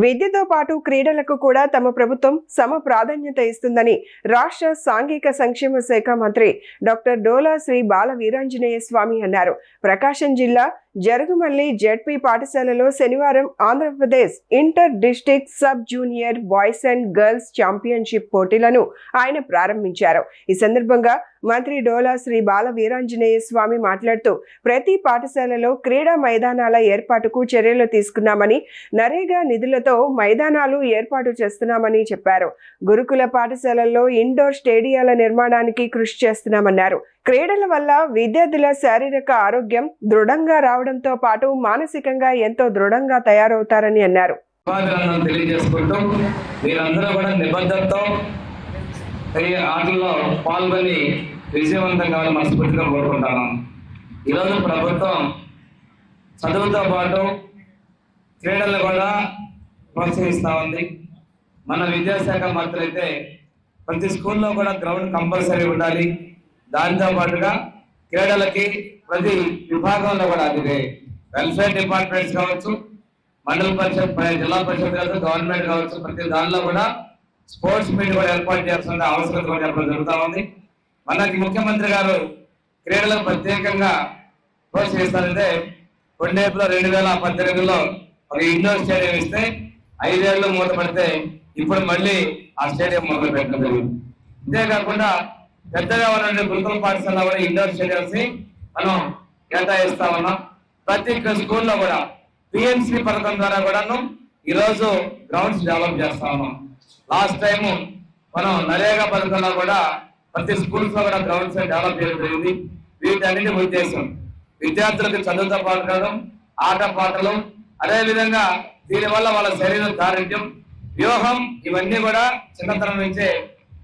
విద్యతో పాటు క్రీడలకు కూడా తమ ప్రభుత్వం సమ ప్రాధాన్యత ఇస్తుందని రాష్ట్ర సాంఘిక సంక్షేమ శాఖ మంత్రి డాక్టర్ డోలా శ్రీ బాల వీరాంజనేయ స్వామి అన్నారు. ప్రకాశం జిల్లా జరుగుమల్లి జెడ్పీ పాఠశాలలో శనివారం Andhra Pradesh inter district sub junior boys and girls championship పోటీలను ఆయన ప్రారంభించారు. ఈ సందర్భంగా మంత్రి డోలా శ్రీ బాల వీరాంజనేయ స్వామి మాట్లాడుతూ ప్రతి పాఠశాలలో క్రీడా మైదానాల ఏర్పాటుకు చర్యలు తీసుకున్నామని, నరేగా నిధులతో మైదానాలు ఏర్పాటు చేస్తున్నామని చెప్పారు. గురుకుల పాఠశాలల్లో ఇండోర్ స్టేడియాల నిర్మాణానికి కృషి చేస్తున్నామన్నారు. క్రీడల వల్ల విద్యార్థుల శారీరక ఆరోగ్యం దృఢంగా రావడంతో పాటు మానసికంగా ఎంతో దృఢంగా తయారవుతారని అన్నారు. ఆటల్లో పాల్గొని విజయవంతంగా మనస్ఫూర్తిగా కోరుకుంటాను. ఈరోజు ప్రభుత్వం చదువుతో పాటు క్రీడలు కూడా ప్రోత్సహిస్తూ ఉంది. మన విద్యాశాఖ మంత్రి అయితే ప్రతి స్కూల్లో కూడా గ్రౌండ్ కంపల్సరీ ఉండాలి. దాంతో పాటుగా క్రీడలకి ప్రతి విభాగంలో కూడా అది వెల్ఫేర్ డిపార్ట్మెంట్స్ కావచ్చు, మండల పరిషత్, జిల్లా పరిషత్ కావచ్చు, గవర్నమెంట్ కావచ్చు, ప్రతి దానిలో కూడా స్పోర్ట్స్ మీట్ కూడా ఏర్పాటు చేయాల్సిన అవసరం కూడా చెప్పడం జరుగుతూ ఉంది. మనకి ముఖ్యమంత్రి గారు క్రీడలకు ప్రత్యేకంగా ప్రోత్సహిస్తారంటే కొండేపులో 2018లో ఒక ఇండోర్ స్టేడియం ఇస్తే 5 ఏళ్ళు మూతపడితే ఇప్పుడు మళ్ళీ ఆ స్టేడియం మొదలు పెట్టడం జరిగింది. అంతేకాకుండా పెద్దగా ఉన్న గురుకుల పాఠశాల కూడా ఇండోర్ స్టేడియంస్ మనం కేటాయిస్తా ఉన్నాం. ప్రతి స్కూల్లో కూడా పిఎంసి పథకం ద్వారా కూడాను ఈరోజు గ్రౌండ్స్ డెవలప్ చేస్తా ఉన్నాం. లాస్ట్ టైం మనం నరేగా పథకంలో కూడా ప్రతి స్కూల్స్ లో కూడా గ్రౌండ్స్ డెవలప్ చేయడం జరిగింది. వీటన్నిటి ఉద్దేశం విద్యార్థులకు చదువుతో పాటు కావడం, ఆట పాటలు, అదేవిధంగా దీనివల్ల వాళ్ళ శరీరం దారిద్ర్యం, వ్యూహం ఇవన్నీ కూడా చిన్నతనం నుంచే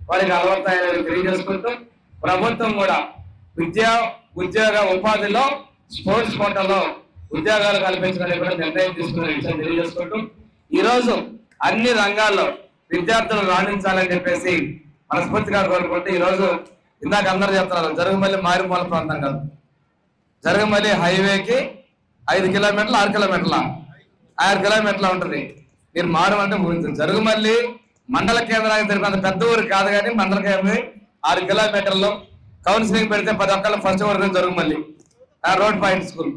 వారికి అలవాటాయని తెలియజేసుకుంటూ ప్రభుత్వం కూడా విద్యా, ఉద్యోగ, ఉపాధిలో స్పోర్ట్స్ కోటాలో ఉద్యోగాలు కల్పించడానికి కూడా నిర్ణయం తీసుకునే విషయం తెలియజేసుకుంటూ ఈరోజు అన్ని రంగాల్లో విద్యార్థులు రాణించాలని చెప్పేసి మనస్ఫూర్తిగా కోరుకుంటూ ఈరోజు ఇందాక అందరూ చెప్తున్నారు, జరుగుమల్లి మారుమూల ప్రాంతం కాదు, జరుగుమల్లి హైవేకి 5 కిలోమీటర్లు 6 కిలోమీటర్ల 6 కిలోమీటర్ల ఉంటుంది. మీరు మారమంటే ముగించండి. జరుగుమల్లి మండల కేంద్రానికి తెలిపినంత పెద్ద ఊరు కాదు, కానీ మండల కేంద్రం 6 కిలోమీటర్లు. కౌన్సిలింగ్ పెడితే 10 ఒక్కళ్ళు ఫస్ట్ ఊరు జరుగుమల్లి రోడ్ పాయింట్ స్కూల్.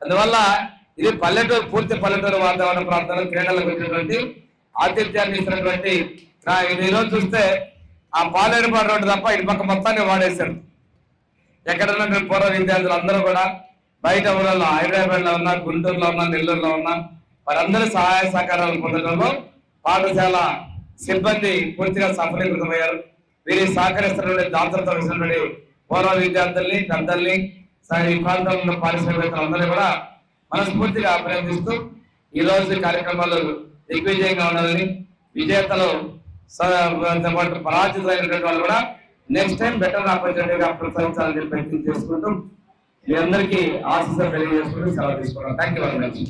అందువల్ల ఇది పల్లెటూరు, పూర్తి పల్లెటూరు వాతావరణ ప్రాంతాల్లో క్రీడలకు వచ్చినటువంటి ఆతిథ్యాన్ని ఇచ్చినటువంటి ఇది. ఈరోజు చూస్తే ఆ పాలేరుపాడు రోడ్డు తప్ప ఇటు పక్క మొత్తాన్ని వాడేశారు. ఎక్కడ ఉన్న పూర్వ విద్యార్థులు అందరూ కూడా బయట ఊళ్ళలో, హైదరాబాద్ లో ఉన్నా, గుంటూరులో ఉన్నా, నెల్లూరులో ఉన్నా వారందరూ సహాయ సహకారాలు పొందడంలో పాఠశాల సిబ్బంది పూర్తిగా సఫలీకృతమయ్యారు. వీరికి సహకరిస్తున్నటువంటి దాతలతో వచ్చినటువంటి పూర్వ విద్యార్థుల్ని, పెద్దల్ని, ఈ ప్రాంతంలో ఉన్న పారిశ్రామికవేత్తలందరినీ కూడా మనస్ఫూర్తిగా అభినందిస్తూ ఈ రోజు కార్యక్రమాలు దిగ్విజయంగా ఉండాలని, విజేతలు పరాజితులైనటువంటి వాళ్ళు కూడా నెక్స్ట్ టైం బెటర్ ఆపర్చునిటీగా ప్రోత్సహించాలని చెప్పి ప్రయత్నం చేసుకుంటూ మీ అందరికీ ఆశీస్సులు తెలియజేసుకుంటూ సెలవు తీసుకున్నాం. Thank you very much.